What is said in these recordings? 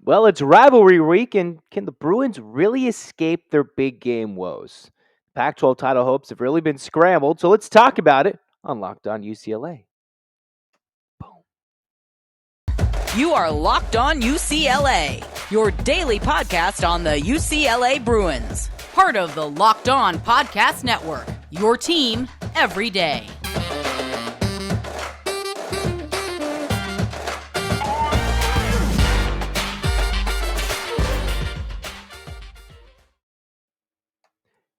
Well, it's rivalry week, and can the Bruins really escape their big game woes? Pac 12 title hopes have really been scrambled, so let's talk about it on Locked On UCLA. Boom. You are Locked On UCLA, your daily podcast on the UCLA Bruins. Part of the Locked On Podcast Network, your team every day.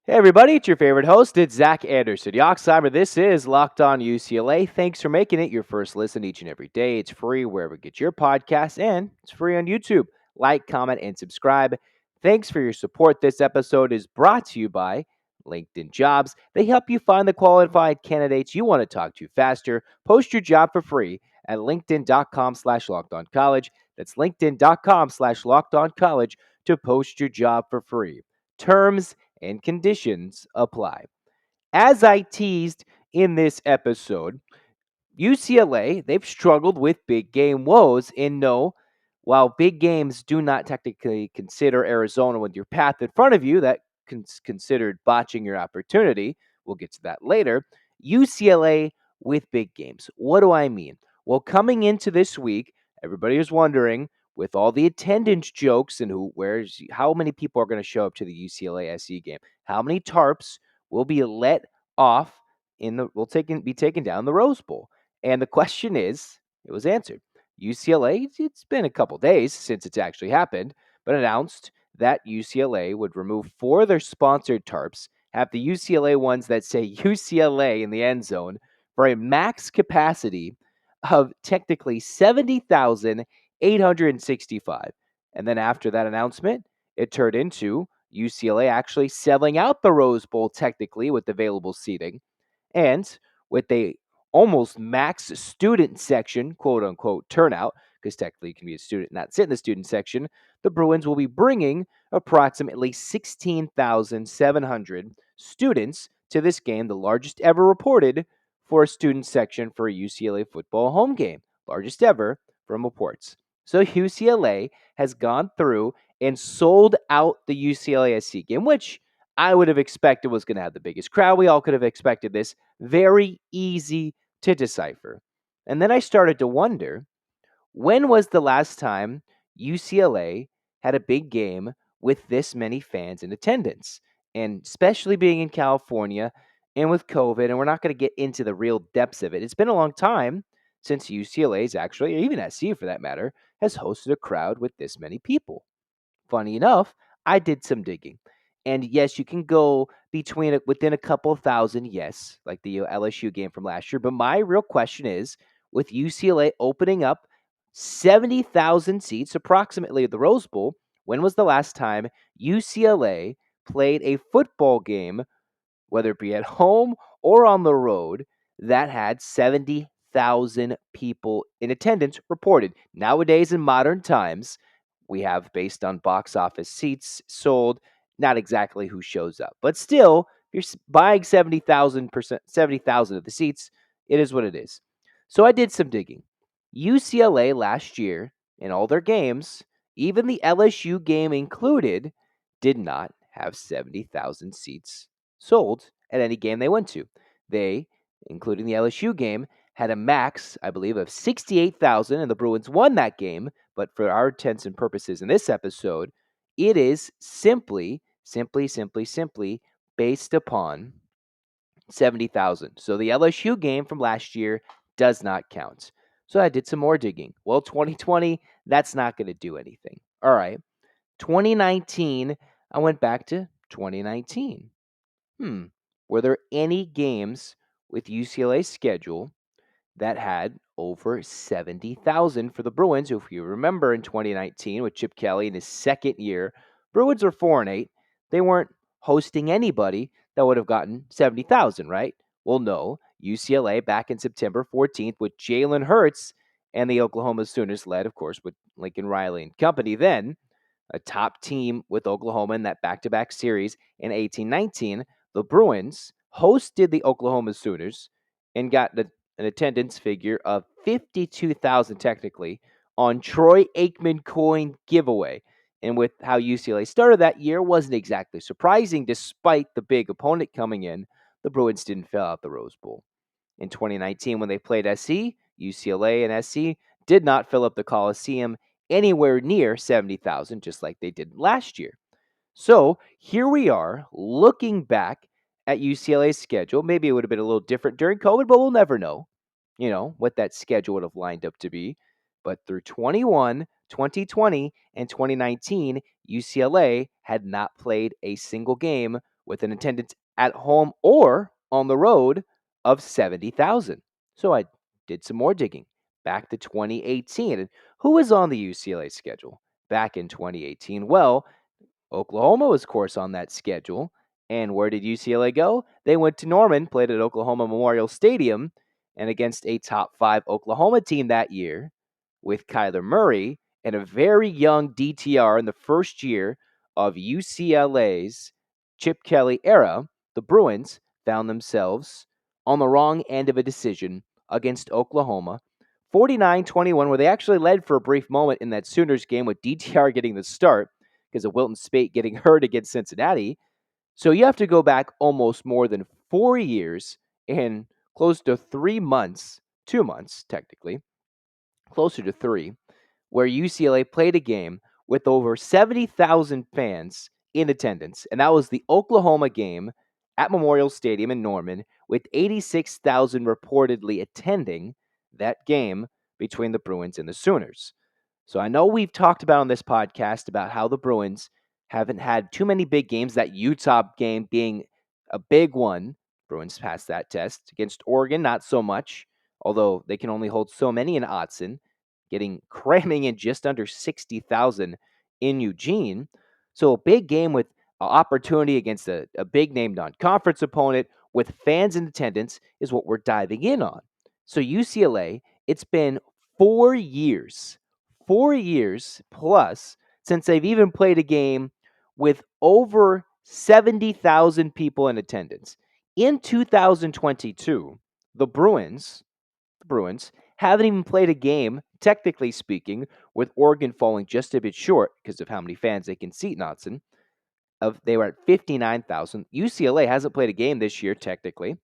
Hey, everybody, it's your favorite host. It's Zach Anderson-Yoxsimer. This is Locked On UCLA. Thanks for making it your first listen each and every day. It's free wherever you get your podcasts, and it's free on YouTube. Like, comment, and subscribe. Thanks for your support. This episode is brought to you by LinkedIn Jobs. They help you find the qualified candidates you want to talk to faster. Post your job for free at linkedin.com/lockedoncollege. That's linkedin.com/lockedoncollege to post your job for free. Terms and conditions apply. As I teased in this episode, UCLA, they've struggled with big game woes. And no, while big games do not technically consider Arizona with your path in front of you, that considered botching your opportunity. We'll get to that later. UCLA with big games. What do I mean? Well, coming into this week, everybody was wondering with all the attendance jokes and how many people are going to show up to the UCLA SE game, how many tarps will be let off be taken down the Rose Bowl. And the question is, it was answered. UCLA, it's been a couple days since it's actually happened, but announced that UCLA would remove 4 of their sponsored tarps, have the UCLA ones that say UCLA in the end zone for a max capacity of technically 70,865. And then after that announcement, it turned into UCLA actually selling out the Rose Bowl technically with available seating. And with a almost max student section, quote unquote, turnout, because technically you can be a student and not sit in the student section, the Bruins will be bringing approximately 16,700 students to this game, the largest ever reported for a student section for a UCLA football home game, largest ever from reports. So UCLA has gone through and sold out the UCLA SC game, which I would have expected was going to have the biggest crowd. We all could have expected this. Very easy to decipher. And then I started to wonder, when was the last time UCLA had a big game with this many fans in attendance? And especially being in California and with COVID, and we're not going to get into the real depths of it. It's been a long time since UCLA's actually, or even SC for that matter, has hosted a crowd with this many people. Funny enough, I did some digging. And yes, you can go within a couple thousand, yes, like the LSU game from last year. But my real question is, with UCLA opening up 70,000 seats, approximately at the Rose Bowl, when was the last time UCLA played a football game, whether it be at home or on the road, that had 70,000 people in attendance reported? Nowadays, in modern times, we have based on box office seats sold, not exactly who shows up. But still, if you're buying 70,000 of the seats, it is what it is. So I did some digging. UCLA last year, in all their games, even the LSU game included, did not have 70,000 seats sold at any game they went to. They, including the LSU game, had a max, I believe, of 68,000, and the Bruins won that game. But for our intents and purposes in this episode, it is simply based upon 70,000. So the LSU game from last year does not count. So I did some more digging. Well, 2020, that's not going to do anything. All right. 2019, I went back to 2019. Were there any games with UCLA's schedule that had over 70,000 for the Bruins? If you remember in 2019 with Chip Kelly in his second year, Bruins were 4-8. They weren't hosting anybody that would have gotten 70,000, right? Well, no. UCLA back in September 14th with Jalen Hurts and the Oklahoma Sooners, led, of course, with Lincoln Riley and company, then a top team with Oklahoma in that back-to-back series in 18-19. The Bruins hosted the Oklahoma Sooners and got an attendance figure of 52,000 technically on Troy Aikman coin giveaway. And with how UCLA started that year, wasn't exactly surprising. Despite the big opponent coming in, the Bruins didn't fill out the Rose Bowl. In 2019, when they played SC, UCLA and SC did not fill up the Coliseum anywhere near 70,000, just like they did last year. So here we are looking back at UCLA's schedule. Maybe it would have been a little different during COVID, but we'll never know, what that schedule would have lined up to be. But through 2020, and 2019, UCLA had not played a single game with an attendance at home or on the road of 70,000. So I did some more digging back to 2018. And who was on the UCLA schedule back in 2018? Well, Oklahoma was, of course, on that schedule. And where did UCLA go? They went to Norman, played at Oklahoma Memorial Stadium, and against a top 5 Oklahoma team that year with Kyler Murray and a very young DTR in the first year of UCLA's Chip Kelly era, the Bruins found themselves on the wrong end of a decision against Oklahoma. 49-21, where they actually led for a brief moment in that Sooners game with DTR getting the start because of Wilton Spate getting hurt against Cincinnati. So you have to go back almost more than 4 years and close to 3 months, 2 months technically, closer to 3, where UCLA played a game with over 70,000 fans in attendance. And that was the Oklahoma game at Memorial Stadium in Norman, with 86,000 reportedly attending that game between the Bruins and the Sooners. So I know we've talked about on this podcast about how the Bruins haven't had too many big games, that Utah game being a big one. Bruins passed that test. Against Oregon, not so much, although they can only hold so many in Autzen, cramming in just under 60,000 in Eugene. So a big game with an opportunity against a big name non-conference opponent with fans in attendance is what we're diving in on. So UCLA, it's been 4 years 4 years plus since they've even played a game with over 70,000 people in attendance. In 2022, the Bruins haven't even played a game, technically speaking, with Oregon falling just a bit short because of how many fans they can seat in Autzen. They were at 59,000. UCLA hasn't played a game this year, technically,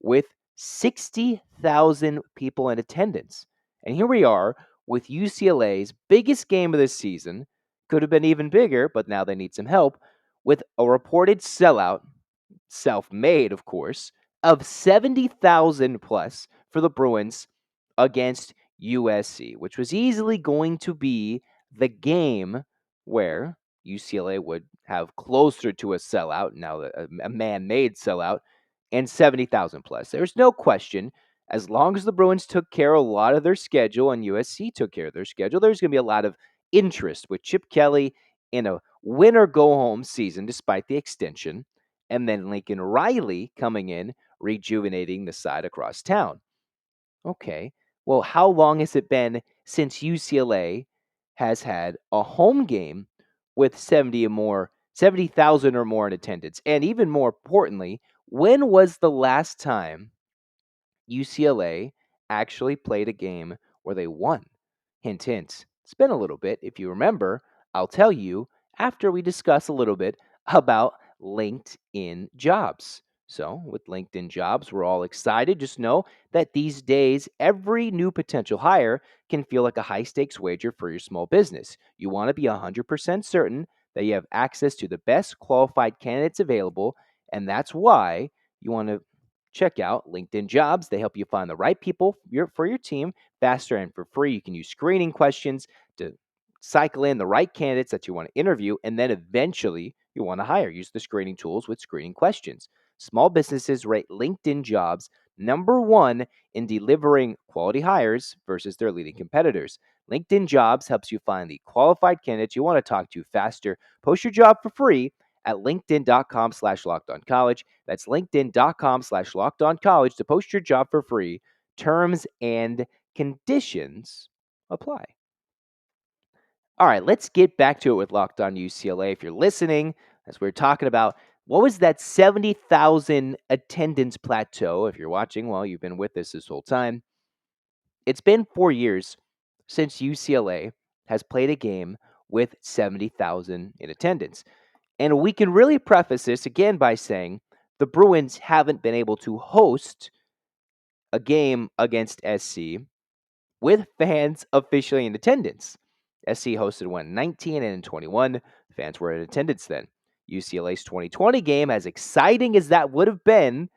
with 60,000 people in attendance. And here we are with UCLA's biggest game of the season. Could have been even bigger, but now they need some help with a reported sellout, self-made, of course, of 70,000 plus for the Bruins against USC, which was easily going to be the game where UCLA would have closer to a sellout, now a man-made sellout, and 70,000 plus. There's no question. As long as the Bruins took care of a lot of their schedule and USC took care of their schedule, there's going to be a lot of interest with Chip Kelly in a win-or-go-home season, despite the extension, and then Lincoln Riley coming in, rejuvenating the side across town. Okay. Well, how long has it been since UCLA has had a home game with 70,000 or more in attendance? And even more importantly, when was the last time UCLA actually played a game where they won? Hint, hint. It's been a little bit. If you remember, I'll tell you after we discuss a little bit about LinkedIn jobs. So, with LinkedIn jobs, we're all excited. Just know that these days, every new potential hire can feel like a high stakes wager for your small business. You want to be 100% certain that you have access to the best qualified candidates available. And that's why you want to check out LinkedIn jobs. They help you find the right people for your team faster and for free. You can use screening questions to cycle in the right candidates that you want to interview, and then eventually you want to hire. Use the screening tools with screening questions. Small businesses rate LinkedIn jobs number 1 in delivering quality hires versus their leading competitors. LinkedIn jobs helps you find the qualified candidates you want to talk to faster. Post your job for free at linkedin.com/lockedoncollege. That's linkedin.com/lockedoncollege to post your job for free. Terms and conditions apply. All right, let's get back to it with Locked On UCLA. If you're listening, as we're talking about, what was that 70,000 attendance plateau? If you're watching, well, you've been with us this whole time. It's been 4 years since UCLA has played a game with 70,000 in attendance. And we can really preface this again by saying the Bruins haven't been able to host a game against SC with fans officially in attendance. SC hosted one in 19 and in 21. Fans were in attendance then. UCLA's 2020 game, as exciting as that would have been,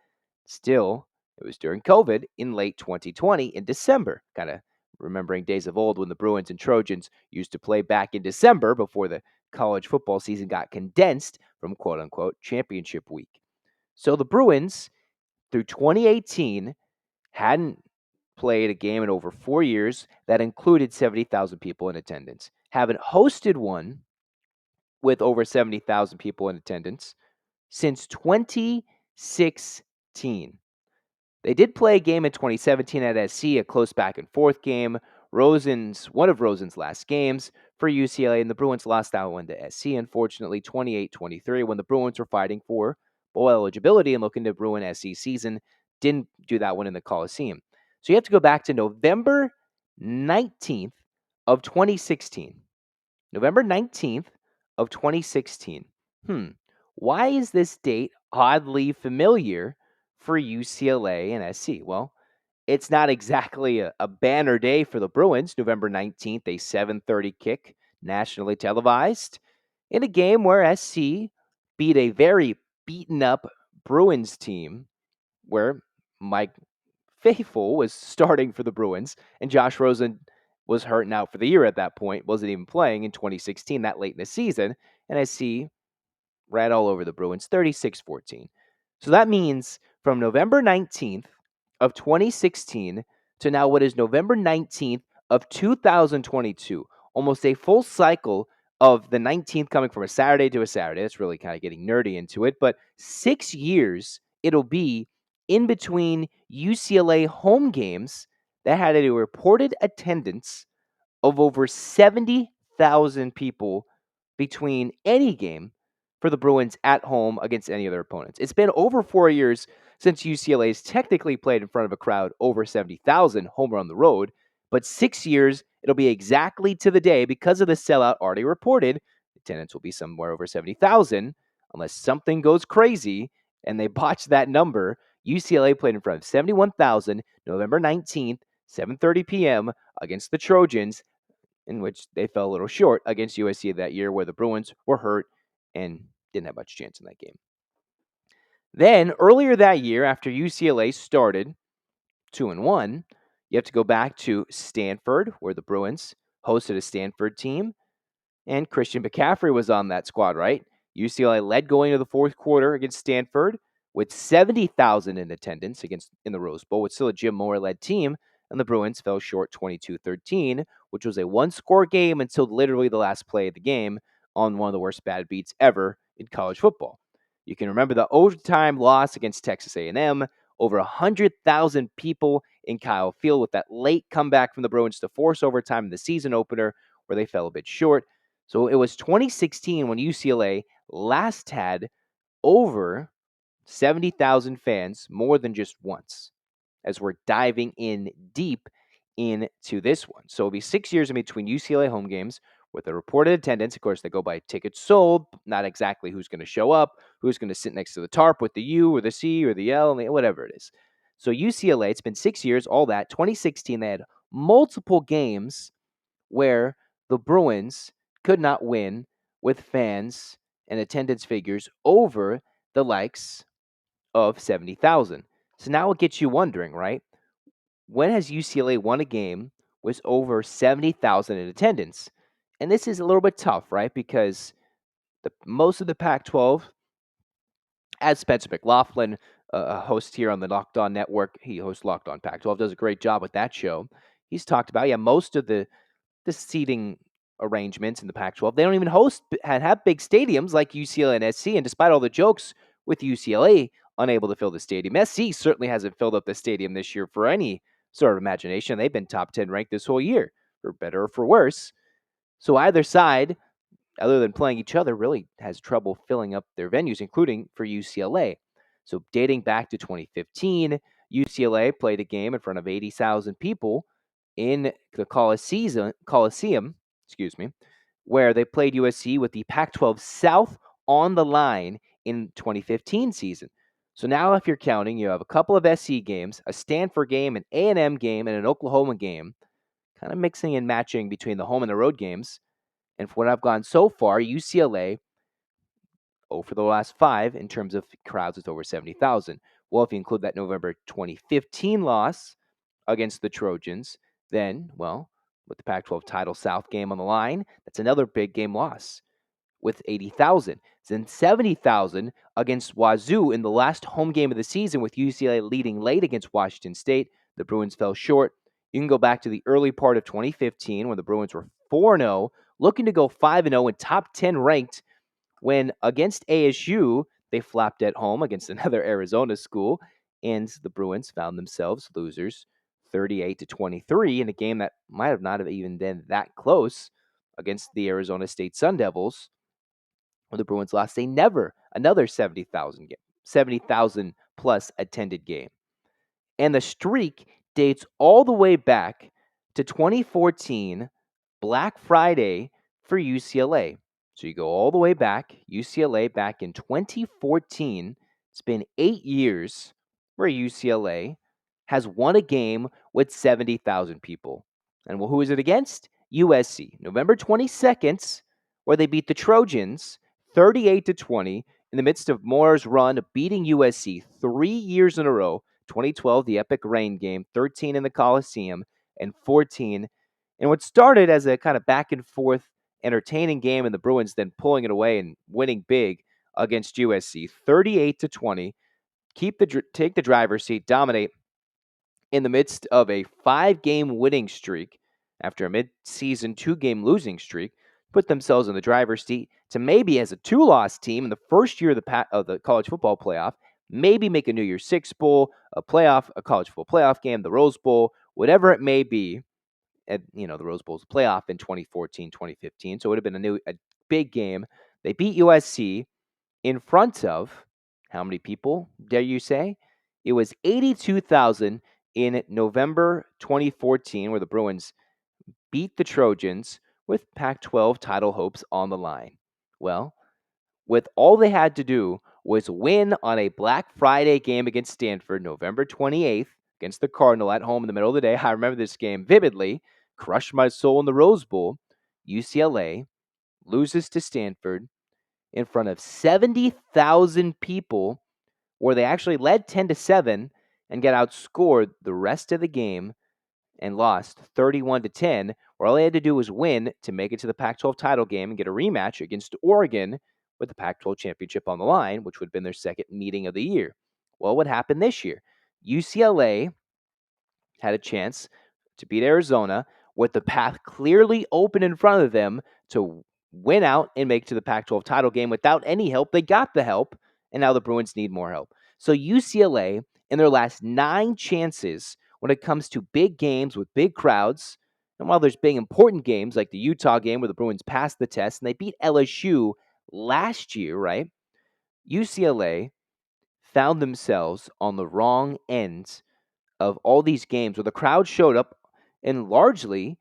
still, it was during COVID in late 2020 in December. Kind of remembering days of old when the Bruins and Trojans used to play back in December before the college football season got condensed from quote unquote championship week. So the Bruins, through 2018, hadn't played a game in over 4 years that included 70,000 people in attendance. Haven't hosted one with over 70,000 people in attendance since 2016. They did play a game in 2017 at SC, a close back and forth game. One of Rosen's last games for UCLA, and the Bruins lost that one to SC, unfortunately, 28-23, when the Bruins were fighting for bowl eligibility and looking to ruin SC season. Didn't do that one in the Coliseum. So you have to go back to November 19th of 2016. November 19th of 2016. Why is this date oddly familiar for UCLA and SC? Well, it's not exactly a banner day for the Bruins. November 19th, a 7:30 kick, nationally televised, in a game where SC beat a very beaten up Bruins team where Mike Faithful was starting for the Bruins, and Josh Rosen was hurt and out for the year at that point, wasn't even playing in 2016, that late in the season, and SC ran all over the Bruins, 36-14. So that means from November 19th of 2016 to now what is November 19th of 2022, almost a full cycle of the 19th coming from a Saturday to a Saturday. That's really kind of getting nerdy into it, but 6 years it'll be in between UCLA home games that had a reported attendance of over 70,000 people between any game for the Bruins at home against any other opponents. It's been over 4 years since UCLA has technically played in front of a crowd over 70,000 home or on the road, but 6 years, it'll be exactly to the day because of the sellout already reported. Attendance will be somewhere over 70,000 unless something goes crazy and they botch that number. UCLA played in front of 71,000 November 19th, 7:30 p.m. against the Trojans, in which they fell a little short against USC that year, where the Bruins were hurt and didn't have much chance in that game. Then, earlier that year, after UCLA started 2-1, you have to go back to Stanford, where the Bruins hosted a Stanford team, and Christian McCaffrey was on that squad, right? UCLA led going into the fourth quarter against Stanford with 70,000 in attendance in the Rose Bowl, with still a Jim Mora-led team, and the Bruins fell short 22-13, which was a one-score game until literally the last play of the game on one of the worst bad beats ever in college football. You can remember the overtime loss against Texas A&M, over 100,000 people in Kyle Field, with that late comeback from the Bruins to force overtime in the season opener where they fell a bit short. So it was 2016 when UCLA last had over 70,000 fans, more than just once, as we're diving in deep into this one. So it'll be 6 years in between UCLA home games with a reported attendance. Of course, they go by tickets sold, not exactly who's going to show up, who's going to sit next to the tarp with the U or the C or the L, and whatever it is. So UCLA, it's been 6 years, all that. 2016, they had multiple games where the Bruins could not win with fans and attendance figures over the likes of 70,000. So now it gets you wondering, right? When has UCLA won a game with over 70,000 in attendance? And this is a little bit tough, right? Because most of the Pac-12, as Spencer McLaughlin, a host here on the Locked On Network, he hosts Locked On Pac-12, does a great job with that show. He's talked about, most of the seating arrangements in the Pac-12, they don't even host and have big stadiums like UCLA and SC. And despite all the jokes with UCLA unable to fill the stadium, SC certainly hasn't filled up the stadium this year for any sort of imagination. They've been top 10 ranked this whole year, for better or for worse. So either side, other than playing each other, really has trouble filling up their venues, including for UCLA. So dating back to 2015, UCLA played a game in front of 80,000 people in the Coliseum, where they played USC with the Pac-12 South on the line in 2015 season. So now, if you're counting, you have a couple of SC games, a Stanford game, an A&M game, and an Oklahoma game, kind of mixing and matching between the home and the road games. And for what I've gone so far, UCLA, for the last 5 in terms of crowds, it's over 70,000. Well, if you include that November 2015 loss against the Trojans, then, well, with the Pac-12 title South game on the line, that's another big game loss with 80,000. Then 70,000 against Wazoo in the last home game of the season with UCLA leading late against Washington State. The Bruins fell short. You can go back to the early part of 2015 when the Bruins were 4-0, looking to go 5-0 and top 10 ranked, when against ASU, they flopped at home against another Arizona school, and the Bruins found themselves losers 38-23 in a game that might have not have even been that close against the Arizona State Sun Devils. When the Bruins lost another 70,000 plus attended game. And the streak dates all the way back to 2014 Black Friday for UCLA. So you go all the way back, UCLA back in 2014. It's been 8 years where UCLA has won a game with 70,000 people. And well, who is it against? USC. November 22nd, where they beat the Trojans 38-20 in the midst of Moore's run, beating USC 3 years in a row. 2012, the epic rain game, 13 in the Coliseum, and 14 in what started as a kind of back and forth entertaining game, and the Bruins then pulling it away and winning big against USC 38-20. Take the driver's seat, dominate in the midst of a 5-game winning streak after a mid-season 2-game losing streak, put themselves in the driver's seat to maybe, as a 2-loss team in the first year of the college football playoff, maybe make a New Year's Six bowl, a college football playoff game, the Rose Bowl, whatever it may be. The Rose Bowl's playoff in 2014, 2015, so it would have been a big game. They beat USC in front of how many people, dare you say? It was 82,000 in November 2014, where the Bruins beat the Trojans with Pac-12 title hopes on the line. Well, with all they had to do was win on a Black Friday game against Stanford, November 28th, against the Cardinal at home in the middle of the day. I remember this game vividly. Crushed my soul in the Rose Bowl. UCLA loses to Stanford in front of 70,000 people, where they actually led 10-7 and got outscored the rest of the game and lost 31-10, where all they had to do was win to make it to the Pac-12 title game and get a rematch against Oregon with the Pac-12 championship on the line, which would have been their second meeting of the year. Well, what happened this year? UCLA had a chance to beat Arizona with the path clearly open in front of them to win out and make it to the Pac-12 title game without any help. They got the help, and now the Bruins need more help. So UCLA, in their last 9 chances when it comes to big games with big crowds, and while there's big important games like the Utah game where the Bruins passed the test and they beat LSU last year, right? UCLA found themselves on the wrong end of all these games where the crowd showed up, and largely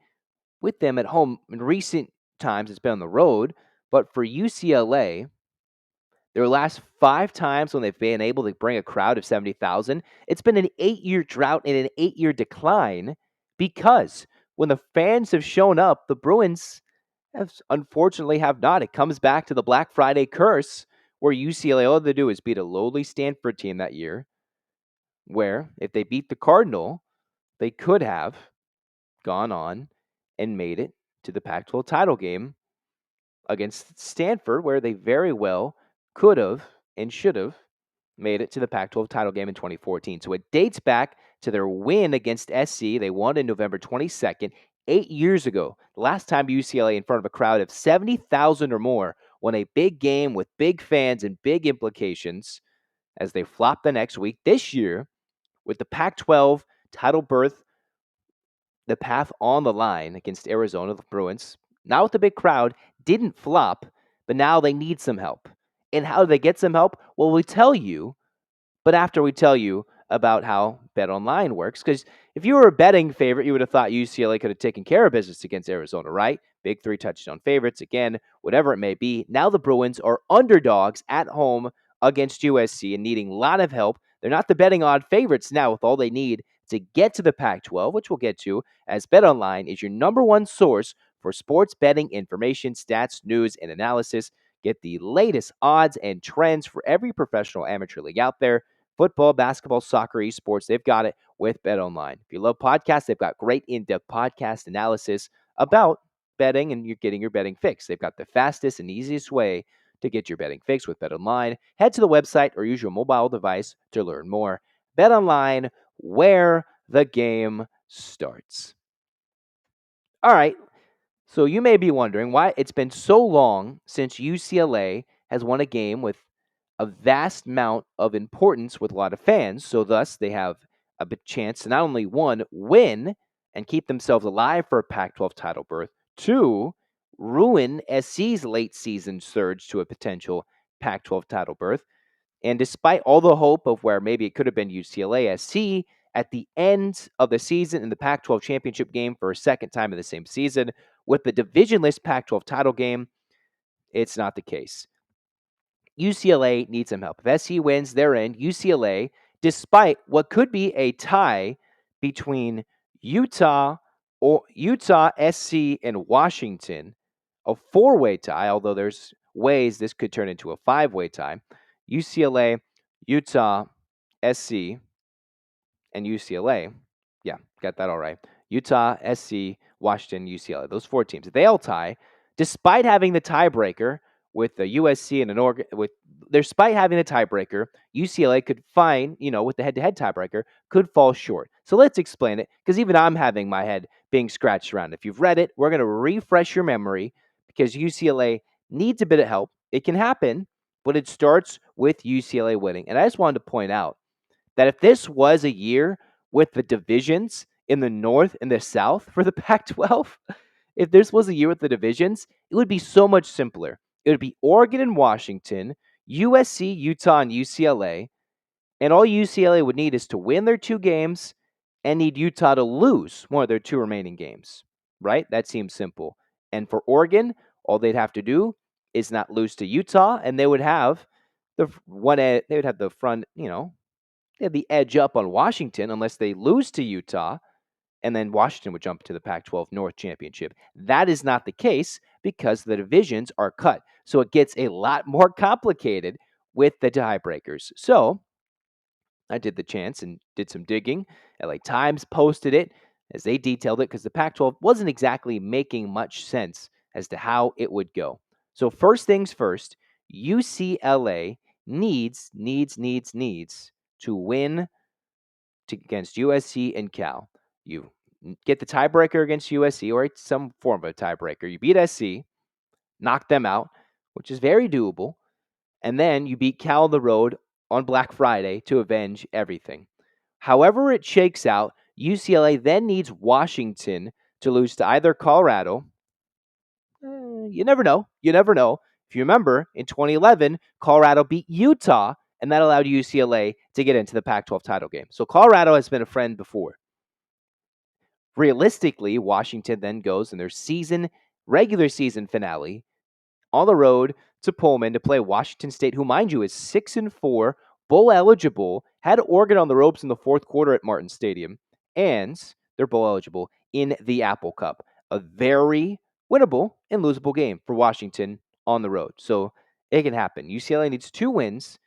with them at home. In recent times, it's been on the road, but for UCLA, their last 5 times when they've been able to bring a crowd of 70,000, it's been an 8-year drought and an 8-year decline, because when the fans have shown up, the Bruins unfortunately have not. It comes back to the Black Friday curse, where UCLA, all they do is beat a lowly Stanford team that year, where if they beat the Cardinal, they could have gone on and made it to the Pac-12 title game against Stanford, where they very well could have and should have made it to the Pac-12 title game in 2014. So it dates back to their win against SC. They won in November 22nd, 8 years ago. The last time UCLA, in front of a crowd of 70,000 or more, won a big game with big fans and big implications, as they flopped the next week. This year, with the Pac-12 title berth, the path on the line against Arizona, the Bruins, now with the big crowd, didn't flop, but now they need some help. And how do they get some help? Well, we tell you, but after we tell you about how BetOnline works, because If you were a betting favorite, you would have thought UCLA could have taken care of business against Arizona, right? Big 3 touchdown favorites. Again, whatever it may be. Now the Bruins are underdogs at home against USC and needing a lot of help. They're not the betting odd favorites now with all they need to get to the Pac-12, which we'll get to, as BetOnline is your number one source for sports betting information, stats, news, and analysis. Get the latest odds and trends for every professional amateur league out there. Football, basketball, soccer, esports, they've got it with BetOnline. If you love podcasts, they've got great in-depth podcast analysis about betting, and you're getting your betting fix. They've got the fastest and easiest way to get your betting fix with BetOnline. Head to the website or use your mobile device to learn more. BetOnline, where the game starts. All right, so you may be wondering why it's been so long since UCLA has won a game with a vast amount of importance with a lot of fans. So thus they have a big chance to not only one, win and keep themselves alive for a Pac-12 title berth, two, ruin SC's late season surge to a potential Pac-12 title berth. And despite all the hope of where maybe it could have been UCLA SC at the end of the season in the Pac 12 championship game for a second time in the same season, with the divisionless Pac 12 title game, it's not the case. UCLA needs some help. If SC wins, they're in. UCLA, despite what could be a tie between Utah or Utah, SC, and Washington, a four-way tie, although there's ways this could turn into a five-way tie. UCLA, Utah, SC, and UCLA. Yeah, got that all right. Utah, SC, Washington, UCLA. Those four teams. If they all tie, despite having the tiebreaker with the USC and an Oregon, despite having the tiebreaker, UCLA could find, with the head-to-head tiebreaker, could fall short. So let's explain it, because even I'm having my head being scratched around. If you've read it, we're going to refresh your memory, because UCLA needs a bit of help. It can happen, but it starts with UCLA winning. And I just wanted to point out that if this was a year with the divisions in the North and the South for the Pac 12, if this was a year with the divisions, it would be so much simpler. It would be Oregon and Washington, USC, Utah, and UCLA. And all UCLA would need is to win their 2 games and need Utah to lose one of their 2 remaining games, right? That seems simple. And for Oregon, all they'd have to do is not lose to Utah, and they would have they would have the front, they have the edge up on Washington unless they lose to Utah, and then Washington would jump to the Pac 12 North Championship. That is not the case because the divisions are cut. So it gets a lot more complicated with the tiebreakers. So I did the chance and did some digging. LA Times posted it as they detailed it because the Pac 12 wasn't exactly making much sense as to how it would go. So, first things first, UCLA needs to win against USC and Cal. You get the tiebreaker against USC or some form of a tiebreaker. You beat SC, knock them out, which is very doable. And then you beat Cal on the road on Black Friday to avenge everything. However it shakes out, UCLA then needs Washington to lose to either Colorado. You never know. You never know. If you remember, in 2011, Colorado beat Utah, and that allowed UCLA to get into the Pac 12 title game. So Colorado has been a friend before. Realistically, Washington then goes in their regular season finale on the road to Pullman to play Washington State, who, mind you, is 6-4, bowl eligible, had Oregon on the ropes in the fourth quarter at Martin Stadium, and they're bowl eligible in the Apple Cup. A very winnable and losable game for Washington on the road. So it can happen. UCLA needs 2 wins,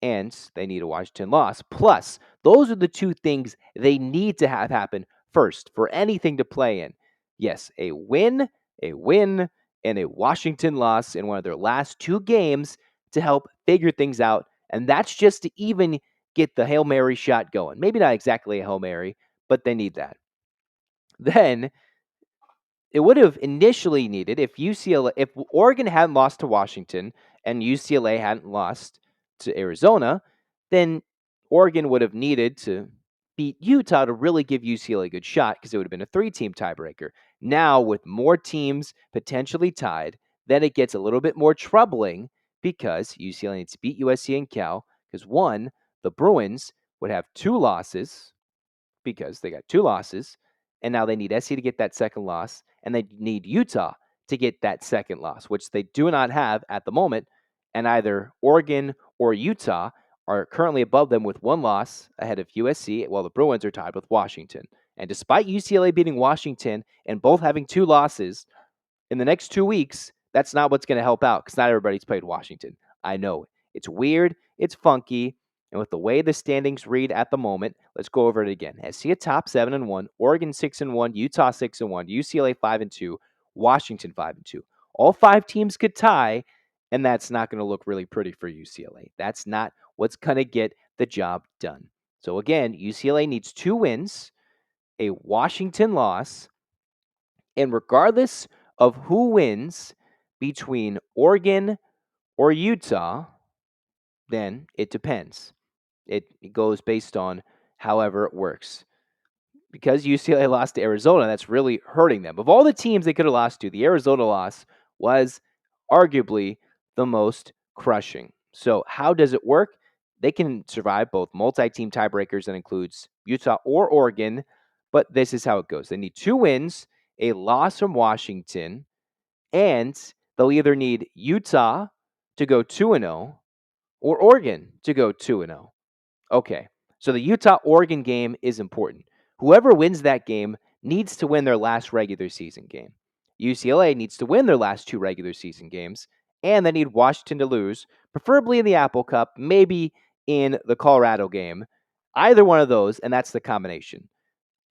and they need a Washington loss. Plus, those are the 2 things they need to have happen first for anything to play in. Yes, a win, and a Washington loss in one of their last 2 games to help figure things out. And that's just to even get the Hail Mary shot going. Maybe not exactly a Hail Mary, but they need that. Then it would have initially needed if Oregon hadn't lost to Washington and UCLA hadn't lost to Arizona, then Oregon would have needed to beat Utah to really give UCLA a good shot because it would have been a 3-team tiebreaker. Now, with more teams potentially tied, then it gets a little bit more troubling because UCLA needs to beat USC and Cal because, one, the Bruins would have 2 losses because they got 2 losses, and now they need SC to get that second loss, and they need Utah to get that second loss, which they do not have at the moment. And either Oregon or Utah are currently above them with 1 loss ahead of USC, while the Bruins are tied with Washington. And despite UCLA beating Washington and both having 2 losses in the next 2 weeks, that's not what's going to help out because not everybody's played Washington. I know it's weird, it's funky, and with the way the standings read at the moment, let's go over it again. SC atop 7-1, Oregon 6-1, Utah 6-1, UCLA 5-2, Washington 5-2. All 5 teams could tie, and that's not going to look really pretty for UCLA. That's not what's going to get the job done. So again, UCLA needs 2 wins, a Washington loss, and regardless of who wins between Oregon or Utah, then it depends. It goes based on however it works. Because UCLA lost to Arizona, that's really hurting them. Of all the teams they could have lost to, the Arizona loss was arguably the most crushing. So how does it work? They can survive both multi-team tiebreakers that includes Utah or Oregon, but this is how it goes. They need 2 wins, a loss from Washington, and they'll either need Utah to go 2-0 or Oregon to go 2-0. Okay, so the Utah-Oregon game is important. Whoever wins that game needs to win their last regular season game. UCLA needs to win their last 2 regular season games, and they need Washington to lose, preferably in the Apple Cup, maybe in the Colorado game. Either one of those, and that's the combination.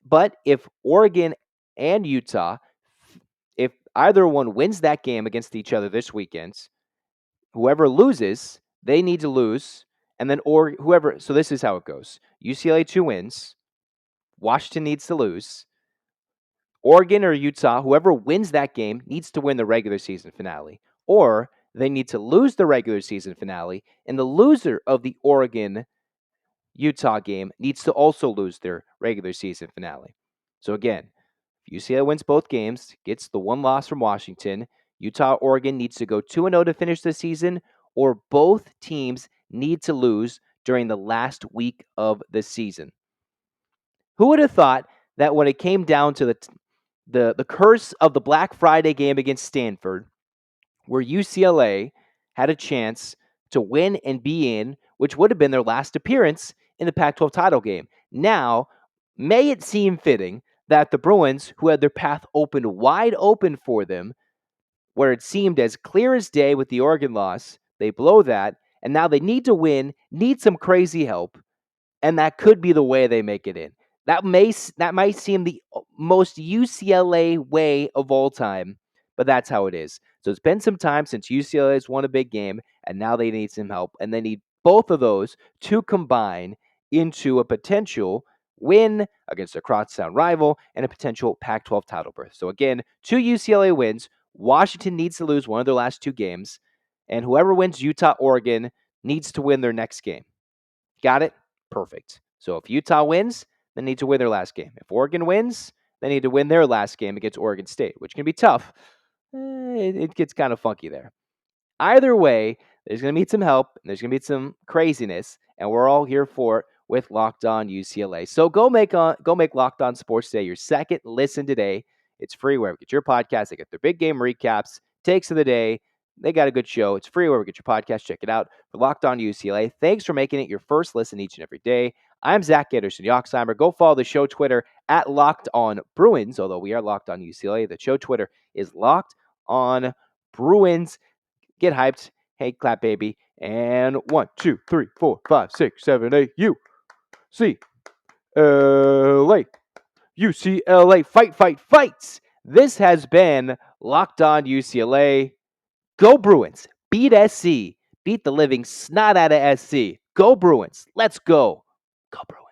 But if Oregon and Utah, if either one wins that game against each other this weekend, whoever loses, they need to lose. And then whoever, so this is how it goes. UCLA 2 wins. Washington needs to lose. Oregon or Utah, whoever wins that game needs to win the regular season finale. Or they need to lose the regular season finale, and the loser of the Oregon Utah game needs to also lose their regular season finale. So again, if UCLA wins both games, gets the 1 loss from Washington, Utah, Oregon needs to go 2-0 to finish the season, or both teams need to lose during the last week of the season. Who would have thought that when it came down to the curse of the Black Friday game against Stanford, where UCLA had a chance to win and be in, which would have been their last appearance in the Pac-12 title game. Now, may it seem fitting that the Bruins, who had their path opened wide open for them, where it seemed as clear as day with the Oregon loss, they blow that, and now they need to win, need some crazy help, and that could be the way they make it in. That might seem the most UCLA way of all time, but that's how it is. So it's been some time since UCLA has won a big game, and now they need some help, and they need both of those to combine into a potential win against a crosstown rival and a potential Pac-12 title berth. So again, 2 UCLA wins. Washington needs to lose one of their last 2 games, and whoever wins Utah-Oregon needs to win their next game. Got it? Perfect. So if Utah wins, they need to win their last game. If Oregon wins, they need to win their last game against Oregon State, which can be tough. It gets kind of funky there. Either way, there's going to be some help, and there's going to be some craziness, and we're all here for it with Locked On UCLA. So go make Locked On Sports Today your second listen today. It's free wherever you get your podcast. They get their big game recaps, takes of the day. They got a good show. It's free wherever you get your podcast. Check it out. For Locked On UCLA, thanks for making it your first listen each and every day. I'm Zach Anderson-Yoxsimer. Go follow the show Twitter at Locked On Bruins, although we are Locked On UCLA. The show Twitter is Locked On Bruins. Get hyped. Hey, clap, baby. And 1, 2, 3, 4, 5, 6, 7, 8. UCLA. UCLA. Fight, fight, fights. This has been Locked On UCLA. Go Bruins. Beat SC. Beat the living snot out of SC. Go Bruins. Let's go. Go Bruins.